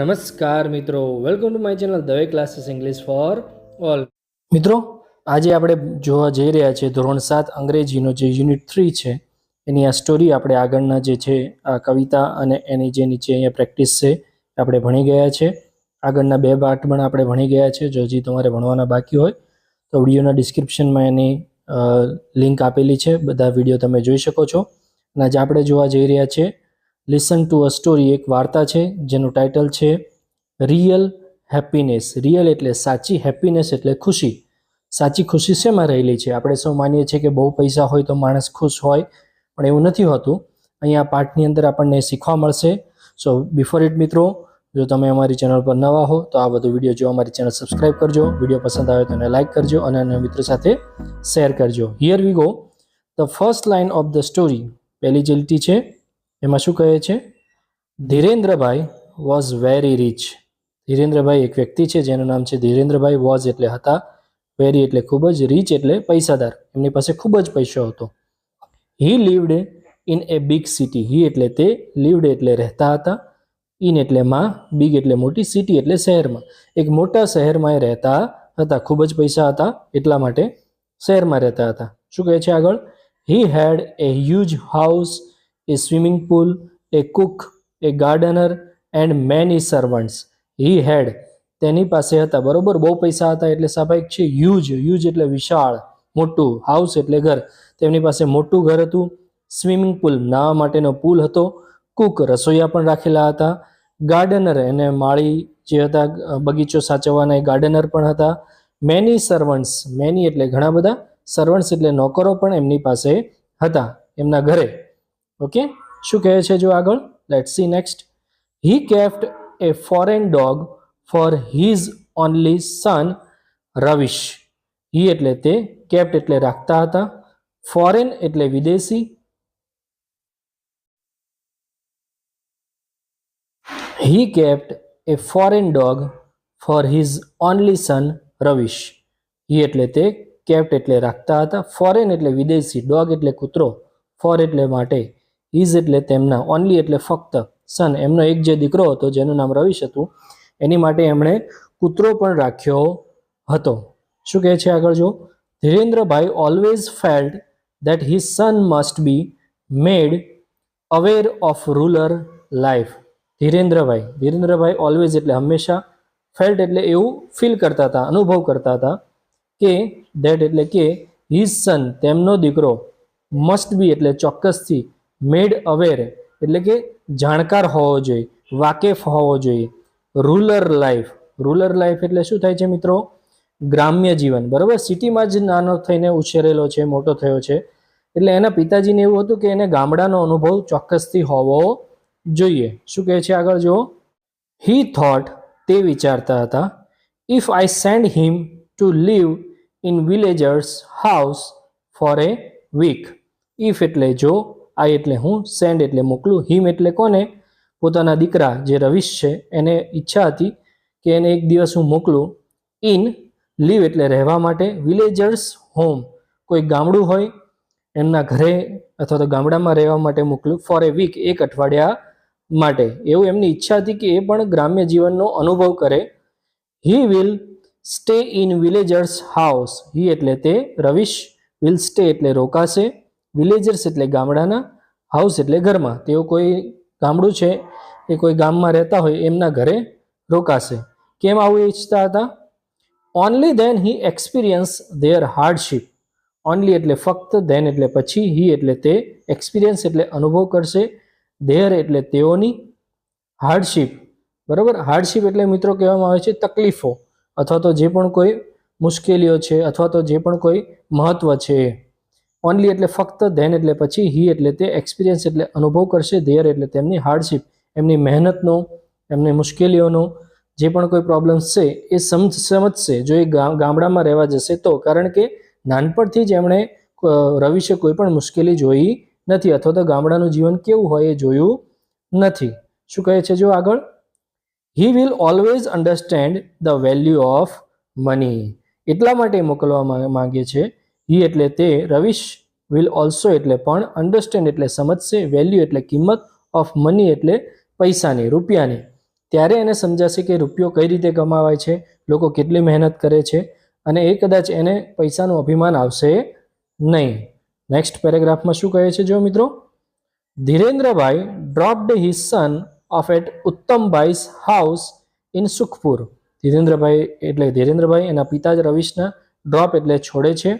નમસ્કાર મિત્રો, welcome to my channel Dave classes English for all. મિત્રો, આજે આપણે જોવા જઈ રહ્યા છીએ ધોરણ 7 અંગ્રેજીનો જે યુનિટ 3 છે એની આ સ્ટોરી આપણે આગળના જે છે આ કવિતા અને એની જે નીચે અહીંયા પ્રેક્ટિસ છે આપણે ભણી ગયા છે. આગળના 2 પાઠ પણ આપણે ભણી ગયા છે. જો હજી તમારે ભણવાના બાકી હોય તો વિડીયોના ડિસ્ક્રિપ્શનમાં એની લિંક આપેલી છે, બધા વિડીયો તમે જોઈ શકો છો. અને આજે આપણે જોવા જઈ રહ્યા છીએ લિસન ટુ અ સ્ટોરી, એક વાર્તા છે જેનું ટાઇટલ છે રિયલ હેપીનેસ. રિયલ એટલે સાચી, હેપીનેસ એટલે ખુશી. સાચી ખુશી શેમાં રહેલી છે? આપણે સૌ માનીએ છીએ કે બહુ પૈસા હોય તો માણસ ખુશ હોય, પણ એવું નથી હોતું. અહીંયા પાઠની અંદર આપણને શીખવા મળશે. સો બિફોર ઇટ મિત્રો, જો તમે અમારી ચેનલ પર નવા હો તો આ બધું વિડીયો જો અમારી ચેનલ સબસ્ક્રાઈબ કરજો, વિડીયો પસંદ આવે તો એને લાઇક કરજો અને અન્ય મિત્રો સાથે શેર કરજો. Here we go. The first line of the story, પહેલી જે લીટી છે એમાં શું કહે છે? Dhirendrabhai was very rich. Dhirendrabhai એક વ્યક્તિ છે જેનું નામ છે ધીરેન્દ્રભાઈ. વોઝ એટલે હતા, વેરી એટલે ખૂબ જ, રીચ એટલે પૈસાદાર, એમની પાસે ખૂબ જ પૈસો હતો. He lived in a big city. He એટલે તે, લીવડ એટલે રહેતા હતા, ઇન એટલે માં, બિગ એટલે મોટી, સિટી એટલે શહેરમાં. એક મોટા શહેરમાં એ રહેતા હતા, ખૂબ જ પૈસા હતા એટલા માટે શહેરમાં રહેતા હતા. શું કહે છે આગળ? He had a huge house, a swimming pool, a cook, a gardener and many servants. He had, તેની પાસે હતા, બરોબર, બહુ પૈસા હતા એટલે સ્વાભાવિક છે. હ્યુજ, હ્યુજ એટલે વિશાળ, મોટું, હાઉસ એટલે ઘર, તેમની પાસે મોટું ઘર હતું. સ્વિમિંગ પુલ, નાહવા માટેનો પુલ હતો. કુક, રસોઈયા પણ રાખેલા હતા. ગાર્ડનર, એને માળી જે હતા, બગીચો સાચવવાના, એ ગાર્ડનર પણ હતા. મેની સર્વન્ટ્સ, મેની એટલે ઘણા બધા, સર્વન્ટ્સ એટલે નોકરો પણ એમની પાસે હતા એમના ઘરે. ઓકે, શું કહે છે જો આગળ? Let's see next. He kept a foreign dog for his only son Ravish. He એટલે તે, કેપ્ટ એટલે રાખતા હતા, ફોરેન એટલે વિદેશી, he kept a foreign dog for his only son Ravish. He એટલે તે, કેપ્ટ એટલે રાખતા હતા, ફોરેન એટલે વિદેશી, ડોગ એટલે કૂતરો, ફોર એટલે માટે, ઇઝ એટલે તેમના, ઓનલી એટલે ફક્ત, સન એમનો એક જે દીકરો હતો જેનું નામ રવિશ હતું, એની માટે એમણે કૂતરો પણ રાખ્યો હતો. શું કહે છે આગળ જો? Dhirendrabhai always felt that his son must be made aware of rural life. Dhirendrabhai always એટલે હંમેશા, ફેલ્ટ એટલે એવું ફીલ કરતા હતા, અનુભવ કરતા હતા કે, દેટ એટલે કે, હિઝ સન તેમનો દીકરો, મસ્ટ બી એટલે ચોક્કસથી, મેડ અવેર એટલે કે જાણકાર હોવો જોઈએ, વાકેફ હોવો જોઈએ. રૂરલ લાઈફ એટલે શું થાય છે મિત્રો? ગ્રામ્ય જીવન, બરોબર. સિટીમાં જ નાનો થઈને ઉછેરેલો છે, મોટો થયો છે, એટલે એના પિતાજીને એવું હતું કે એને ગામડાનો અનુભવ ચોક્કસથી હોવો જોઈએ. શું કહે છે આગળ જો? હી થોટ, તે વિચારતા હતા, if I send him to leave in villagers house for a week. If એટલે જો, આઈ એટલે હું, સેન્ડ એટલે મોકલું, હિમ એટલે કોને? પોતાના દીકરા જે રવિશ છે, એને ઈચ્છા હતી કે એને એક દિવસ હું મોકલું, ઇન, લીવ એટલે રહેવા માટે, વિલેજર્સ હોમ, કોઈ ગામડું હોય એમના ઘરે અથવા તો ગામડામાં રહેવા માટે મોકલું, ફોર એ વીક એક અઠવાડિયા માટે. એવું એમની ઈચ્છા હતી કે એ પણ ગ્રામ્ય જીવનનો અનુભવ કરે. He will stay in villagers house. He એટલે તે, રવિશ, વિલ સ્ટે એટલે રોકાશે, વિલેજર્સ એટલે ગામડાના, હાઉસ એટલે ઘરમાં, તેઓ કોઈ ગામડું છે એ કોઈ ગામમાં રહેતા હોય એમના ઘરે રોકાશે. કેમ આવું ઈચ્છતા હતા? Only then he experience their hardship. Only એટલે ફક્ત, ધેન એટલે પછી, હી એટલે તે, એક્સપિરિયન્સ એટલે અનુભવ કરશે, ધેર એટલે તેઓની, હાર્ડશીપ, બરાબર. હાર્ડશીપ એટલે મિત્રો કહેવામાં આવે છે તકલીફો અથવા તો જે પણ કોઈ મુશ્કેલીઓ છે અથવા તો જે પણ કોઈ મહત્વ છે. ઓનલી એટલે ફક્ત, ધેન એટલે પછી, હી એટલે તે, એક્સપિરિયન્સ એટલે અનુભવ કરશે, ધેર એટલે તેમની, હાર્ડશીપ એમની મહેનતનો, એમની મુશ્કેલીઓનો, જે પણ કોઈ પ્રોબ્લેમ્સ છે એ સમજશે જો એ ગામડામાં રહેવા જશે તો. કારણ કે નાનપણથી જ એમણે રવિશે કોઈ પણ મુશ્કેલી જોઈ નથી અથવા તો ગામડાનું જીવન કેવું હોય એ જોયું નથી. શું કહે છે જો આગળ? He will always understand the value of money. એટલા માટે મોકલવા માંગે છે. હી એટલે તે, રવિશ, વિલ ઓલ્સો એટલે પણ, અન્ડરસ્ટેન્ડ એટલે સમજશે, વેલ્યુ એટલે કિંમત, ઓફ મની એટલે પૈસાની, રૂપિયાની. ત્યારે એને સમજાશે કે રૂપિયો કઈ રીતે કમાવાય છે, લોકો કેટલી મહેનત કરે છે, અને એ કદાચ એને પૈસાનું અભિમાન આવશે નહીં. નેક્સ્ટ પેરેગ્રાફમાં શું કહે છે જો મિત્રો, Dhirendrabhai dropped his son off at Uttambhai's house in Sukhpur. Dhirendrabhai એના પિતા જ રવિશના, ડ્રોપ એટલે છોડે છે,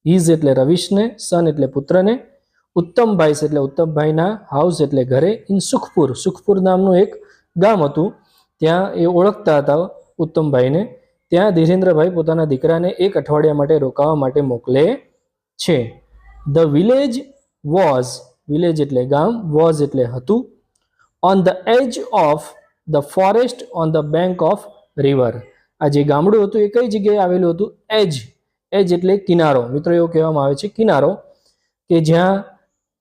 હિઝ એટલે રવિશને, સન એટલે પુત્રને, ઉત્તમભાઈ એટલે ઉત્તમભાઈના, હાઉસ એટલે ઘરે, ઇન સુખપુર, સુખપુર નામનું એક ગામ હતું, ત્યાં એ ઓળખતા હતા ઉત્તમભાઈને. ત્યાં ધીરેન્દ્રભાઈ પોતાના દીકરાને એક અઠવાડિયા માટે રોકાવા માટે મોકલે છે. ધ વિલેજ વોઝ, વિલેજ એટલે ગામ, વોઝ એટલે હતું, on the edge of the forest on the bank of river. આ જે ગામડું હતું એ કઈ જગ્યાએ આવેલું હતું? એજ, એજ એટલે કિનારો. મિત્રો એવું કહેવામાં આવે છે કિનારો, કે જ્યાં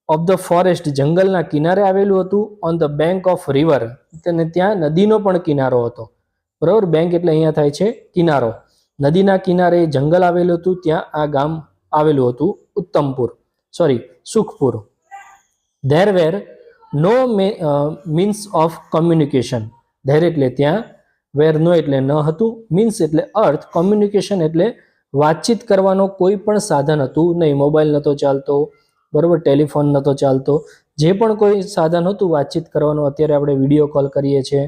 ઓફ ધ ફોરેસ્ટ જંગલના કિનારે આવેલું હતું, on the bank of river અને ત્યાં નદીનો પણ કિનારો હતો. બરાબર, બેંક એટલે અહીંયા થાય છે કિનારો, નદીના કિનારે જંગલ આવેલું હતું, ત્યાં આ ગામ આવેલું હતું, Sukhpur. There were no means of communication. There એટલે ત્યાં, વેર નો એટલે ન હતું, મીન્સ એટલે અર્થ, કોમ્યુનિકેશન એટલે વાતચીત કરવાનો કોઈ પણ સાધન હતું નહીં. મોબાઈલ નહોતો ચાલતો, બરાબર, ટેલિફોન નહોતો ચાલતો, જે પણ કોઈ સાધન હતું વાતચીત કરવાનું, અત્યારે આપણે વિડીયો કોલ કરીએ છીએ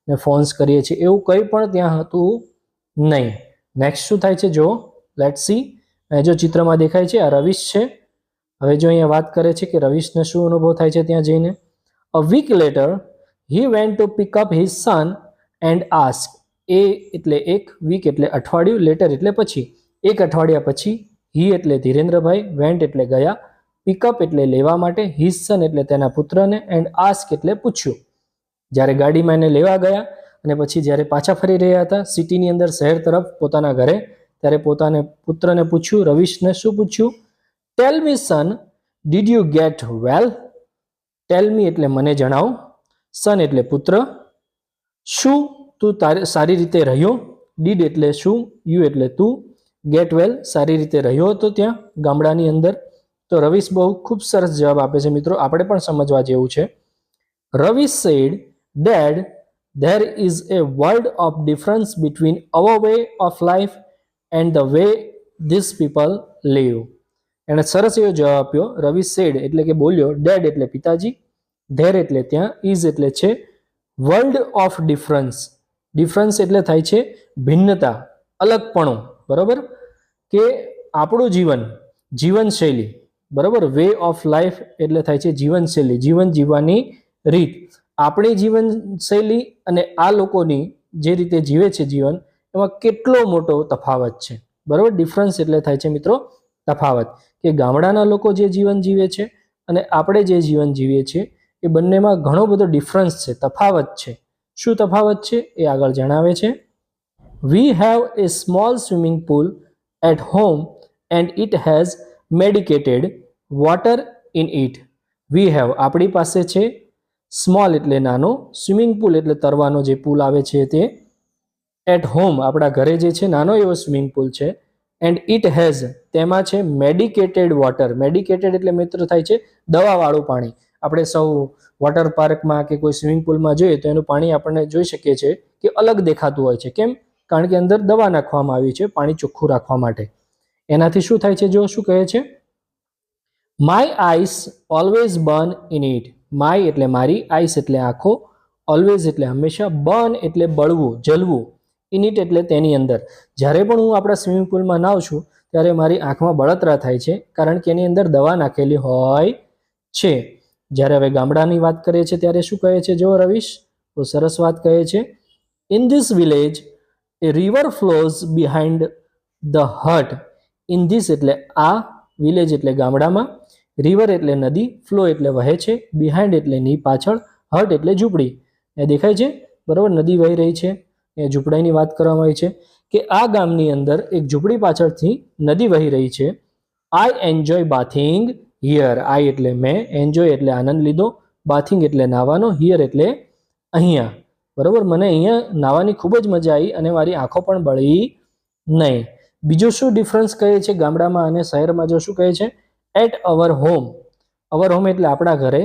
ને ફોન્સ કરીએ છીએ, એવું કંઈ પણ ત્યાં હતું નહીં. નેક્સ્ટ શું થાય છે જો, લેટ્સ સી. જો ચિત્રમાં દેખાય છે આ રવિશ છે. હવે જો અહીંયા વાત કરે છે કે રવિશને શું અનુભવ થાય છે ત્યાં જઈને. A week later he went to pick up his son and ask. A એટલે એક, વીક એટલે અઠવાડિયું, લેટર એટલે પછી, એક અઠવાડિયા પછી, હી એટલે ધીરેન્દ્રભાઈ, વેન્ટ એટલે ગયા, પિકઅપ એટલે લેવા માટે, હિઝ સન એટલે તેના પુત્રને, એન્ડ આસ્ક એટલે પૂછ્યું. જ્યારે ગાડીમાં એને લેવા ગયા અને પછી જ્યારે પાછા ફરી રહ્યા હતા સિટીની અંદર, શહેર તરફ પોતાના ઘરે, ત્યારે પોતાને પુત્રને પૂછ્યું, રવિશને શું પૂછ્યું? ટેલ મી સન, ડીડ યુ ગેટ વેલ. ટેલ મી એટલે મને જણાવ, સન એટલે પુત્ર, શું તું સારી રીતે રહ્યો, ડીડ એટલે શું, યુ એટલે તું, ગેટ વેલ સારી રીતે રહ્યો હતો ત્યાં ગામડાની અંદર. તો રવિશ બહુ ખૂબ સરસ જવાબ આપે છે મિત્રો, આપણે પણ સમજવા જેવું છે. Ravish said, dad, there is a world of difference between our way of life and the way these people live. એણે સરસ એવો જવાબ આપ્યો. રવિ સેડ એટલે કે બોલ્યો, ડેડ એટલે પિતાજી, ધેર એટલે ત્યાં, ઇઝ એટલે છે, વર્લ્ડ ઓફ ડિફરન્સ, ડિફરન્સ એટલે થાય છે ભિન્નતા, અલગપણું, બરાબર, કે આપણું જીવનશૈલી, બરાબર, વે ઓફ લાઈફ એટલે થાય છે જીવનશૈલી, જીવન જીવવાની રીત. આપણી જીવનશૈલી અને આ લોકોની જે રીતે જીવે છે જીવન, એમાં કેટલો મોટો તફાવત છે, બરાબર. ડિફરન્સ એટલે થાય છે મિત્રો તફાવત, કે ગામડાના લોકો જે જીવન જીવે છે અને આપણે જે જીવન જીવીએ છીએ એ બંનેમાં ઘણો બધો ડિફરન્સ છે, તફાવત છે. શું તફાવત છે એ આગળ જણાવે છે. We have a small swimming pool at home and it has medicated water in it. We have આપણી પાસે છે, સ્મોલ એટલે નાનો, સ્વિમિંગ પુલ એટલે તરવાનો જે પુલ આવે છે તે, એટ હોમ આપણા ઘરે જે છે નાનો એવો સ્વિમિંગ પુલ છે, એન્ડ ઇટ હેઝ તેમાં છે મેડિકેટેડ વોટર. મેડિકેટેડ એટલે મિત્રો થાય છે દવાવાળું પાણી. આપણે સૌ વોટર પાર્કમાં કે કોઈ સ્વિમિંગ પુલમાં જોઈએ તો એનું પાણી આપણને જોઈ શકીએ છીએ કે અલગ દેખાતું હોય છે. કેમ? કારણ કે અંદર દવા નાખવામાં આવી છે પાણી ચોખ્ખું રાખવા માટે. એનાથી શું થાય છે જો શું કહે છે, my eyes always burn in it. My એટલે મારી, આઈસ એટલે આંખો, ઓલવેઝ એટલે હંમેશા, બર્ન એટલે બળવું, જલવું, ઇન ઇટ એટલે તેની અંદર. જ્યારે પણ હું આપણા સ્વિમિંગ પુલમાં નાહું છું ત્યારે મારી આંખમાં બળતરા થાય છે, કારણ કે એની અંદર દવા નાખેલી હોય છે. જ્યારે હવે ગામડાની વાત કરીએ છીએ ત્યારે શું કહે છે જો રવિશ, તો સરસ વાત કહે છે. In this village A river flows behind the Hut. In this એટલે આ, વિલેજ એટલે ગામડામાં, રિવર એટલે નદી, ફ્લો એટલે વહે છે, બિહાઇન્ડ એટલે ની પાછળ, હટ એટલે ઝૂંપડી. એ દેખાય છે બરાબર, નદી વહી રહી છે, એ ઝૂંપડાની વાત કરવામાં આવી છે કે આ ગામની અંદર એક ઝૂંપડી પાછળથી નદી વહી રહી છે. I enjoy bathing here. I એટલે મેં, એન્જોય એટલે આનંદ લીધો, બાથિંગ એટલે નાવાનો, હિયર એટલે અહીંયા, બરાબર. મને અહીંયા નાવાની ખૂબ જ મજા આવી અને મારી આંખો પણ બળી નહીં. બીજું શું ડિફરન્સ કહે છે ગામડામાં અને શહેરમાં જો શું કહે છે, at our home. Our home એટલે આપણા ઘરે,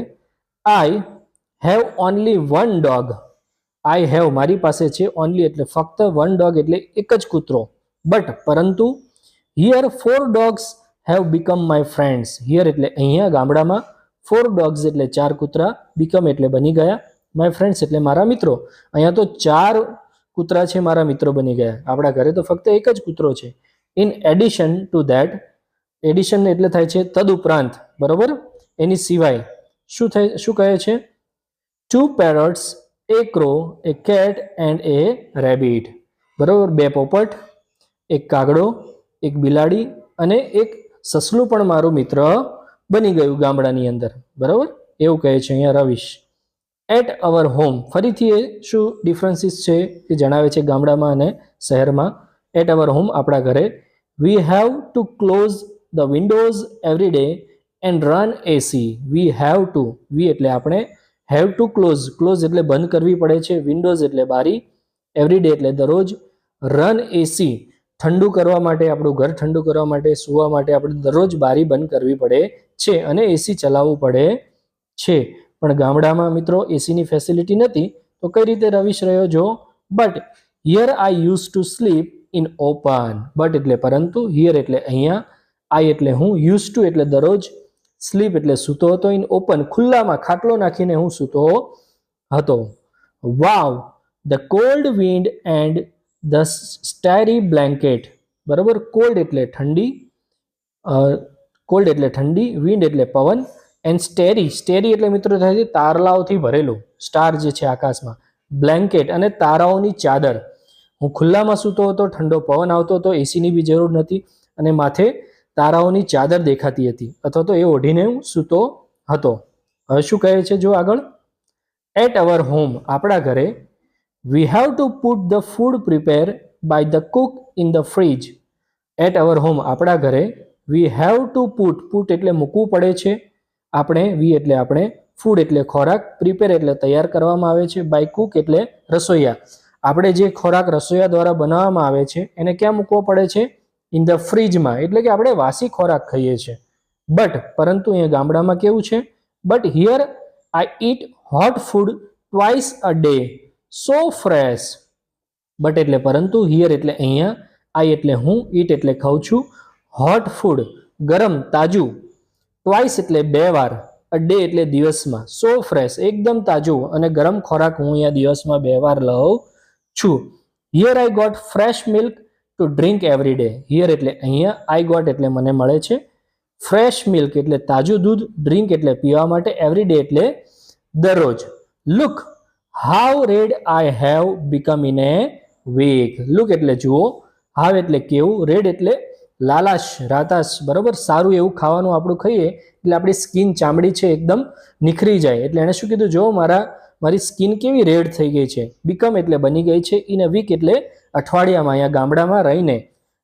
I have only one dog. I have મારી પાસે છે, ઓનલી એટલે ફક્ત, વન ડોગ એટલે એક જ કૂતરો, બટ પરંતુ, here 4 dogs have become my friends. Here એટલે અહીંયા ગામડામાં, 4 dogs એટલે 4 કૂતરા, become એટલે બની ગયા, my friends એટલે મારા મિત્રો. અહીંયા તો 4 કૂતરા છે મારા મિત્રો બની ગયા. આપણા ઘરે તો ફક્ત એક જ કૂતરો છે. In addition to that, addition એટલે થાય છે તદુપરાંત, બરોબર, એની સિવાય શું કહે છે? 2 parrots, a crow, a cat and a rabbit. બરોબર, 2 પોપટ, એક કાગડો, એક બિલાડી અને એક સસલું પણ મારું મિત્ર બની ગયું ગામડાની અંદર. બરોબર, એવું કહે છે અહીંયા રવિશ. એટ અવર હોમ, ફરીથી એ શું ડિફરન્સીસ છે એ જણાવે છે ગામડામાં અને શહેરમાં. એટ અવર હોમ આપણા ઘરે, we have to close the windows every day and run AC. We have to, we એટલે આપણે, હેવ ટુ ક્લોઝ, ક્લોઝ એટલે બંધ કરવી પડે છે, વિન્ડોઝ એટલે બારી, એવરી ડે એટલે દરરોજ, રન એસી ઠંડુ કરવા માટે, આપણું ઘર ઠંડુ કરવા માટે, સૂવા માટે આપણે દરરોજ બારી બંધ કરવી પડે છે અને એસી ચલાવવું પડે છે. પણ ગામડામાં મિત્રો એસીની ફેસિલિટી નથી, તો કઈ રીતે રવિશ રહ્યો જો? But here I use to sleep in open. But એટલે પરંતુ, હિયર એટલે અહીંયા, આઈ એટલે હું, યુઝ ટુ એટલે દરરોજ, સ્લીપ એટલે સૂતો હતો, ઇન ઓપન ખુલ્લામાં ખાટલો નાખીને હું સૂતો હતો. Wow, the cold wind and the starry blanket. બરોબર, કોલ્ડ એટલે ઠંડી, કોલ્ડ એટલે ઠંડી, વિન્ડ એટલે પવન, એન્ડ સ્ટેરી, સ્ટેરી એટલે મિત્રો થાય છે તારલાઓથી ભરેલું, સ્ટાર જે છે આકાશમાં, બ્લેન્કેટ અને તારાઓની ચાદર. હું ખુલ્લામાં સૂતો હતો, ઠંડો પવન આવતો હતો, એસીની બી જરૂર નથી અને માથે તારાઓની ચાદર દેખાતી હતી, અથવા તો એ ઓઢીને હું સૂતો હતો. હવે શું કહે છે જો આગળ? એટ અવર હોમ આપણા ઘરે, we have to put the food prepare by the cook in the fridge. At our home આપણા ઘરે, we have to put, put એટલે મૂકવું પડે છે, આપણે, વી એટલે આપણે, ફૂડ એટલે ખોરાક, પ્રિપેર એટલે તૈયાર કરવામાં આવે છે, બાય કુક એટલે રસોઈયા. આપણે જે ખોરાક રસોઈયા દ્વારા બનાવવામાં આવે છે એને ક્યાં મૂકવો પડે છે? ઇન ધ ફ્રીજમાં, એટલે કે આપણે વાસી ખોરાક ખાઈએ છીએ. બટ પરંતુ અહીંયા ગામડામાં કેવું છે? But here I eat hot food twice a day, so fresh. But એટલે પરંતુ, હિયર એટલે અહીંયા, આઈ એટલે હું, ઈટ એટલે ખાઉં છું, હોટ ફૂડ ગરમ તાજું, ટ્વાઇસ એટલે 2 વાર, અ ડે એટલે દિવસમાં, સો ફ્રેશ એકદમ તાજું અને ગરમ ખોરાક હું અહીંયા દિવસમાં 2 વાર લઉં છું. Here I got fresh milk to drink every day. Here એટલે અહીંયા, આઈ ગોટ એટલે મને મળે છે, ફ્રેશ મિલ્ક એટલે તાજું દૂધ, ડ્રિંક એટલે પીવા માટે, એવરી ડે એટલે દરરોજ. Look how red I have become in a week. Look એટલે જુઓ, હાવ એટલે કેવું, રેડ એટલે લાલાશ, રાતાશ, બરોબર, સારું એવું ખાવાનું આપણું ખાઈએ એટલે આપણી સ્કિન, ચામડી છે એકદમ નિખરી જાય. એટલે એણે શું કીધું? જો મારી સ્કિન કેવી રેડ થઈ ગઈ છે. બીકમ એટલે બની ગઈ છે, ઇન અ વીક એટલે અઠવાડિયામાં, અહીંયા ગામડામાં રહીને,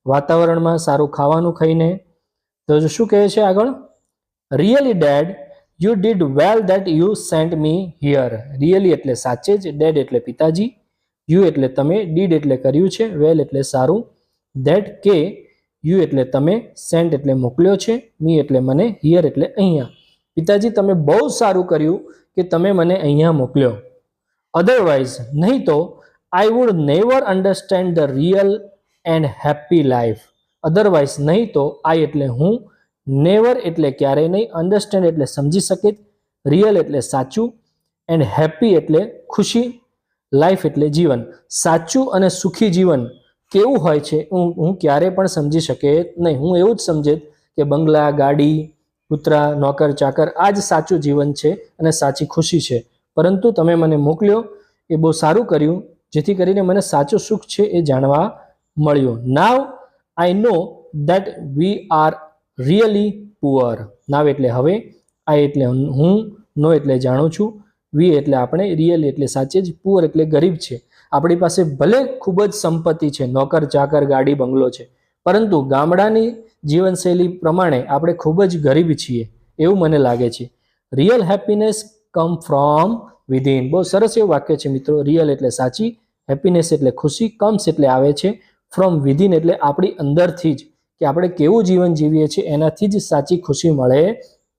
વાતાવરણમાં સારું ખાવાનું ખાઈને. તો શું કહે છે આગળ? Really dad you did well that you sent me here. Really એટલે સાચે જ, ડેડ એટલે પિતાજી, યુ એટલે તમે, ડીડ એટલે કર્યું છે, વેલ એટલે સારું, દેટ કે યુ એટલે તમે, સેન્ટ એટલે મોકલ્યો છે, મી એટલે મને, હિયર એટલે અહીંયા. પિતાજી તમે બહુ સારું કર્યું કે તમે મને અહીંયા મોકલ્યો. અધરવાઇઝ નહીં તો, I would never understand the real and happy life. Otherwise નહીં તો, આઈ એટલે હું, નેવર એટલે ક્યારેય નહીં, અન્ડરસ્ટેન્ડ એટલે સમજી શકે, રિયલ એટલે સાચું, એન્ડ હેપી એટલે ખુશી, લાઈફ એટલે જીવન, સાચું અને સુખી જીવન કેવું હોય છે હું ક્યારેય પણ સમજી શકે નહીં. હું એવું જ સમજે કે બંગલા, ગાડી, કૂતરા, નોકર, ચાકર આ જ સાચું જીવન છે અને સાચી ખુશી છે. પરંતુ તમે મને મોકલ્યો એ બહુ સારું કર્યું, જેથી કરીને મને સાચું સુખ છે એ જાણવા મળ્યું. Now I know that we are really poor. Now એટલે હવે, આઈ એટલે હું, નો એટલે જાણું છું, વી એટલે આપણે, રિયલી એટલે સાચે જ, પુઅર એટલે ગરીબ છે. આપણી પાસે ભલે ખૂબ જ સંપત્તિ છે, નોકર, ચાકર, ગાડી, બંગલો છે, પરંતુ ગામડાની જીવનશૈલી પ્રમાણે આપણે ખૂબ જ ગરીબ છીએ એવું મને લાગે છે. Real happiness come from within. બહુ સરસ એવું વાક્ય છે મિત્રો. રિયલ એટલે સાચી, હેપીનેસ એટલે ખુશી, કમ્સ એટલે આવે છે, ફ્રોમ વિધિન એટલે આપણી અંદરથી જ, કે આપણે કેવું જીવન જીવીએ છીએ એનાથી જ સાચી ખુશી મળે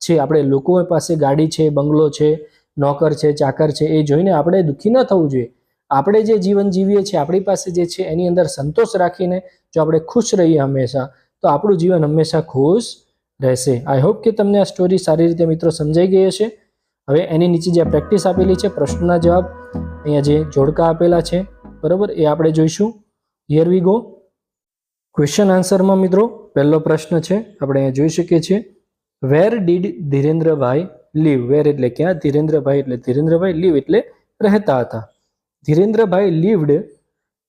છે. આપણે લોકો પાસે ગાડી છે, બંગલો છે, નોકર છે, ચાકર છે એ જોઈને આપણે દુઃખી ન થવું જોઈએ. આપણે જે જીવન જીવીએ છીએ, આપણી પાસે જે છે એની અંદર સંતોષ રાખીને જો આપણે ખુશ રહીએ હંમેશા, તો આપણું જીવન હંમેશા ખુશ રહેશે. આઈ હોપ કે તમને આ સ્ટોરી સારી રીતે મિત્રો સમજાઈ ગઈ હશે. હવે એની નીચે જે પ્રેક્ટિસ આપેલી છે, પ્રશ્નના જવાબ, અહીંયા જે જોડકા આપેલા છે, બરોબર, એ આપણે જોઈશું. Here we go. ક્વેશ્ચન આન્સરમાં મિત્રો પહેલો પ્રશ્ન છે, આપણે અહીંયા જોઈ શકીએ છીએ, વેર ડીડ ધીરેન્દ્રભાઈ લીવ? વેર એટલે ક્યાં, ધીરેન્દ્રભાઈ એટલે ધીરેન્દ્રભાઈ, લીવ એટલે રહેતા હતા. Dhirendrabhai lived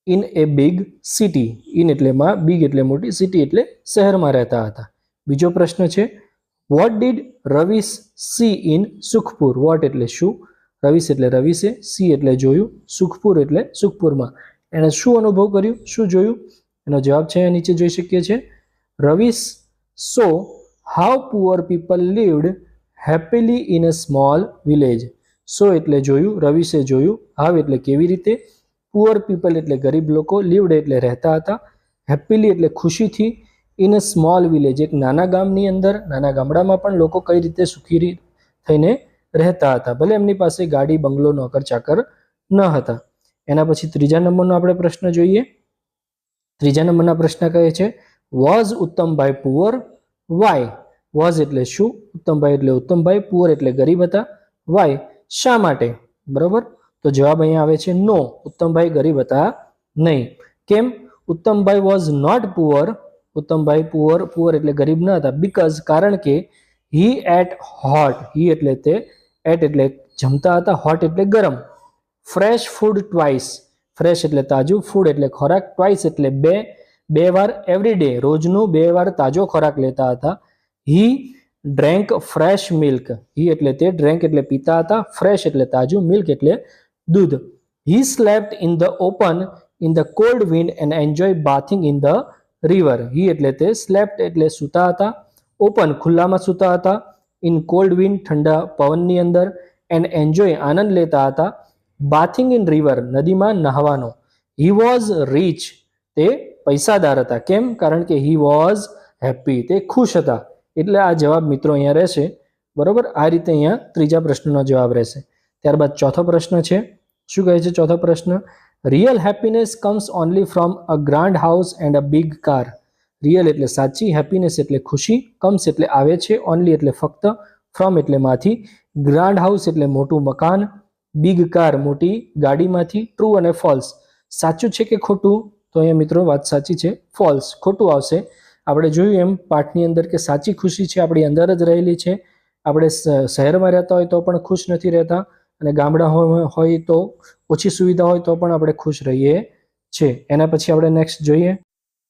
in a big city. In એટલે માં, બિગ એટલે મોટી, સિટી એટલે શહેરમાં રહેતા હતા. બીજો પ્રશ્ન છે, what did Ravish see in Sukhpur? What એટલે શું, રવિશ એટલે રવિશે, સી એટલે જોયું, સુખપુર એટલે સુખપુરમાં એણે શું અનુભવ કર્યું, શું જોયું? એનો જવાબ છે નીચે જોઈ શકીએ છીએ. Ravish saw how poor people lived happily in a small village. Saw એટલે જોયું, રવિશે જોયું, હાવ એટલે કેવી રીતે, પુઅર પીપલ એટલે ગરીબ લોકો, લીવડ એટલે રહેતા હતા, હેપીલી એટલે ખુશીથી, ઇન અ સ્મોલ વિલેજ એક નાના ગામની અંદર, નાના ગામડામાં પણ લોકો કઈ રીતે સુખી થઈને રહેતા હતા, ભલે એમની પાસે ગાડી, બંગલો, નોકર ચાકર ન હતા. એના પછી ત્રીજા નંબરનો આપણે પ્રશ્ન જોઈએ. ત્રીજા નંબરના પ્રશ્ન કહે છે, was Uttambhai poor? Why? Was એટલે શું, ઉત્તમભાઈ એટલે ઉત્તમભાઈ, પુઅર એટલે ગરીબ હતા, વાય શા માટે? બરોબર, તો જવાબ અહીંયા આવે છે નો, ઉત્તમભાઈ ગરીબ હતા નહીં. કેમ? Uttambhai was not poor. Uttambhai poor એટલે ગરીબ ન હતા, બીકોઝ કારણ કે હી એટ હોટ. હી એટલે તે, એટ એટલે જમતા હતા, હોટ એટલે ગરમ, ફ્રેશ ફૂડ ટ્વાઇસ. ફ્રેશ એટલે તાજું, ફૂડ એટલે ખોરાક, ટ્વાઇસ એટલે બે વાર, એવરી ડે રોજનું 2 વાર તાજો ખોરાક લેતા હતા. હી ડ્રેન્ક ફ્રેશ મિલ્ક. હી એટલે તે, ડ્રેન્ક એટલે પીતા હતા, ફ્રેશ એટલે તાજું, મિલ્ક એટલે દૂધ. He slept in the open in the cold wind and enjoy bathing in the river. He એટલે તે, સ્લેપ્ટ એટલે સૂતા હતા, ઓપન ખુલ્લામાં સૂતા હતા, ઇન કોલ્ડ વિન્ડ ઠંડા પવનની અંદર, એન્ડ એન્જોય આનંદ લેતા હતા, બાથિંગ ઇન રિવર નદીમાં નહાવાનો. હી વોઝ રીચ તે પૈસાદાર હતા. કેમ? કારણ કે હી વોઝ હેપી તે ખુશ હતા. એટલે આ જવાબ મિત્રો અહીંયા રહેશે. બરોબર, આ રીતે અહીંયા ત્રીજા પ્રશ્નનો જવાબ રહેશે. ત્યારબાદ ચોથો પ્રશ્ન છે, શું કહે છે ચોથો પ્રશ્ન? Real happiness comes only from a grand house and a big car. Real એટલે સાચી, હેપીનેસ એટલે ખુશી, કમ્સ એટલે આવે છે, ઓનલી એટલે ફક્ત, ફ્રોમ એટલે માંથી, ગ્રાન્ડ હાઉસ એટલે મોટું મકાન, બિગ કાર મોટી ગાડીમાંથી. ટ્રુ અને ફોલ્સ, સાચું છે કે ખોટું? તો અહીંયા મિત્રો વાત સાચી છે, ફોલ્સ ખોટું આવશે. આપણે જોયું એમ પાઠની અંદર કે સાચી ખુશી છે આપણી અંદર જ રહેલી છે. આપણે શહેરમાં રહેતા હોય તો પણ ખુશ નથી રહેતા, અને ગામડા હોય તો ઓછી સુવિધા હોય તો પણ આપણે ખુશ રહીએ છીએ. એના પછી આપણે નેક્સ્ટ જોઈએ.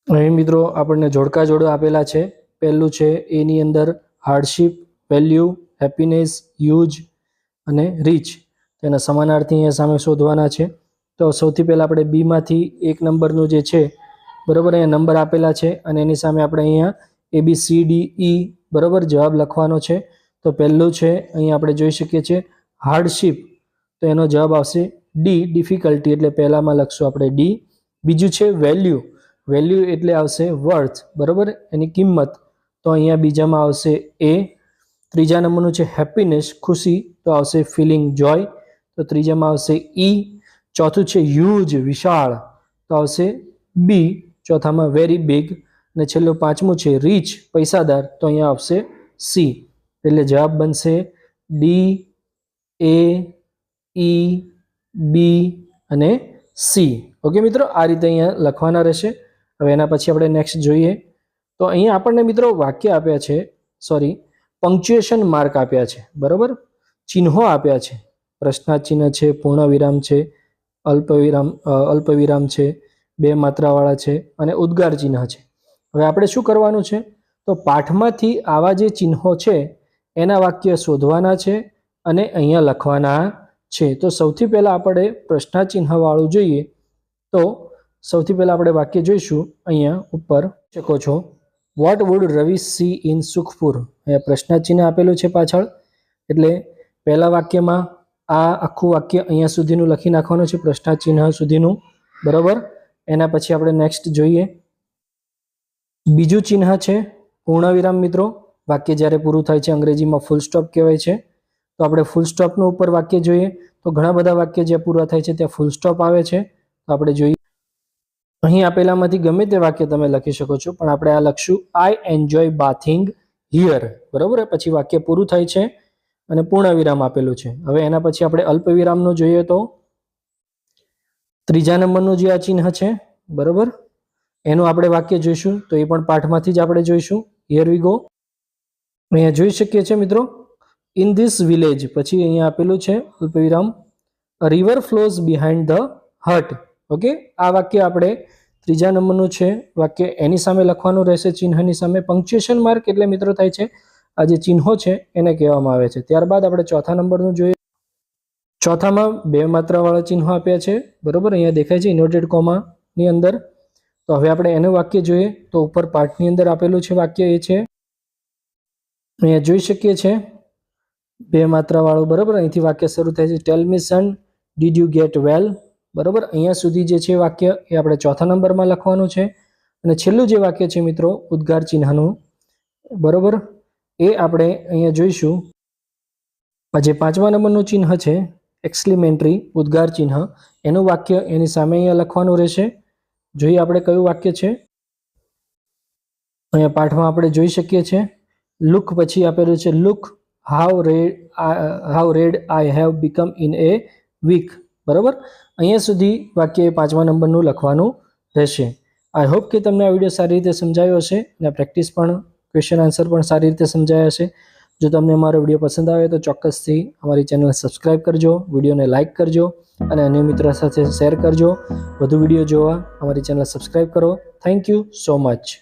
અહીં મિત્રો આપણને જોડકા જોડો આપેલા છે. પહેલું છે એની અંદર હાર્ડશીપ, વેલ્યુ, હેપીનેસ, યુઝ અને રીચ. તેના સમાનાર્થી અહીંયા સામે શોધવાના છે. તો સૌથી પહેલાં આપણે બીમાંથી 1 નંબરનું જે છે, બરાબર, અહીંયા નંબર આપેલા છે અને એની સામે આપણે અહીંયા ABCDE બરાબર જવાબ લખવાનો છે. તો પહેલું છે અહીંયા આપણે જોઈ શકીએ છીએ હાર્ડશીપ, તો એનો જવાબ આવશે ડી, ડિફિકલ્ટી એટલે પહેલામાં લખશું આપણે ડી. બીજું છે વેલ્યુ, વેલ્યુ એટલે આવશે વર્થ, બરાબર, એની કિંમત, તો અહીંયા બીજામાં આવશે એ. ત્રીજા નંબરનું છે હેપીનેસ, ખુશી, તો આવશે ફિલિંગ જોય, તો ત્રીજામાં આવશે ઈ. ચોથું છે હ્યુજ, વિશાળ, તો આવશે બી, ચોથામાં વેરી બિગ. અને છેલ્લું પાંચમું છે રીચ, પૈસાદાર, તો અહીંયા આવશે સી. એટલે જવાબ બનશે ડી, એ, ઈ, બી અને સી. ઓકે મિત્રો, આ રીતે અહીંયા લખવાના રહેશે. હવે એના પછી આપણે નેક્સ્ટ જોઈએ. તો અહીંયા આપણને મિત્રો વાક્ય આપ્યા છે, સોરી, પંક્ચ્યુએશન માર્ક આપ્યા છે, બરાબર, ચિહ્નો આપ્યા છે. પ્રશ્નાર્થ ચિહ્ન છે, પૂર્ણ વિરામ છે, અલ્પવિરામ છે, 2 માત્રાવાળા છે અને ઉદ્ગાર ચિહ્ન છે. હવે આપણે શું કરવાનું છે? તો પાઠમાંથી આવા જે ચિહ્નો છે એના વાક્ય શોધવાના છે અને અહીંયા લખવાના છે. તો સૌથી પહેલાં આપણે પ્રશ્નાર્થ ચિહ્નવાળું જોઈએ. તો સૌથી પહેલાં આપણે વાક્ય જોઈશું. અહીંયા ઉપર શકો છો, what would Ravi C in Sukhpur. અહીંયા પ્રશ્નાર્થ ચિહ્ન આપેલું છે પાછળ, એટલે પહેલા વાક્યમાં આ આખું વાક્ય અહીંયા સુધીનું લખી નાખવાનું છે, પ્રશ્નાર્થ ચિહ્ન સુધીનું, બરાબર. એના પછી આપણે નેક્સ્ટ જોઈએ. બીજું ચિહ્ન છે પૂર્ણ વિરામ મિત્રો. વાક્ય જ્યારે પૂરું થાય છે અંગ્રેજીમાં ફૂલ સ્ટોપ કહેવાય છે. તો તો આપણે ફૂલ સ્ટોપનું ઉપર વાક્ય જોઈએ તો ઘણા બધા વાક્ય જે પૂરા થાય છે ત્યાં ફૂલ સ્ટોપ આવે છે. તો આપણે જોઈએ અહીં આપેલામાંથી ગમે તે વાક્ય તમે લખી શકો છો, પણ આપણે આ લખશું આઈ એન્જોય બાથિંગ હિયર. બરોબર, પછી વાક્ય પૂરું થાય છે અને પૂર્ણ વિરામ આપેલું છે. હવે એના પછી આપણે અલ્પ વિરામનું જોઈએ તો ત્રીજા નંબરનું જે આ ચિહ્ન છે, બરોબર, એનું આપણે વાક્ય જોઈશું. તો એ પણ પાઠમાંથી જ આપણે જોઈશું. Here we go. અહીંયા જોઈ શકીએ છીએ મિત્રો, ઇન ધીસ વિલેજ, પછી અહીંયા આપેલું છે અલ્પ વિરામ, a river flows behind the Hut. Okay, આ વાક્ય આપણે ત્રીજા નંબરનું છે વાક્ય, એની સામે લખવાનું રહેશે ચિહ્નની સામે. પંક્ચ્યુએશન માર્ક એટલે મિત્રો થાય છે આ જે ચિહ્નો છે એને કહેવામાં આવે છે. ત્યારબાદ આપણે ચોથા નંબરનું જોઈએ. ચોથામાં 2 માત્રાવાળા ચિહ્નો આપ્યા છે, બરોબર, અહીંયા દેખાય છે ઇન્વર્ટેડ કોમાની અંદર. તો હવે આપણે એનું વાક્ય જોઈએ તો ઉપર પાઠની અંદર આપેલું છે વાક્ય એ છે, અહીંયા જોઈ શકીએ છીએ 2 માત્રાવાળું, બરોબર. અહીંથી વાક્ય શરૂ થાય છે, ટેલ મી સન ડીડ યુ ગેટ વેલ. બરોબર, અહીંયા સુધી જે છે વાક્ય એ આપણે ચોથા નંબરમાં લખવાનું છે. અને છેલ્લું જે વાક્ય છે મિત્રો ઉદ્ગાર ચિહ્નનું, બરોબર, એ આપણે અહીંયા જોઈશું. આ જે 5મા નંબરનું ચિહ્ન છે એક્સક્લેમેટરી ઉદ્ગાર ચિહ્ન, એનું વાક્ય એની સામે અહીંયા લખવાનું રહેશે. જોઈએ આપણે કયું વાક્ય છે. અહીંયા પાઠમાં આપણે જોઈ શકીએ છીએ લુક પછી આપેલું છે look how red I have become in a week. બરોબર, અહીંયા સુધી વાક્ય 5મા નંબરનું લખવાનું રહેશે. આઈ હોપ કે તમને આ વિડીયો સારી રીતે સમજાયો હશે અને પ્રેક્ટિસ પણ, ક્વેશ્ચન આન્સર પણ સારી રીતે સમજાયા હશે. જો તમને અમારો વિડીયો પસંદ આવે તો ચોક્કસથી અમારી ચેનલ સબસ્ક્રાઈબ કરજો, વિડીયોને લાઇક કરજો અને અન્ય મિત્રો સાથે શેર કરજો. વધુ વિડીયો જોવા અમારી ચેનલ સબસ્ક્રાઈબ કરો. Thank you so much.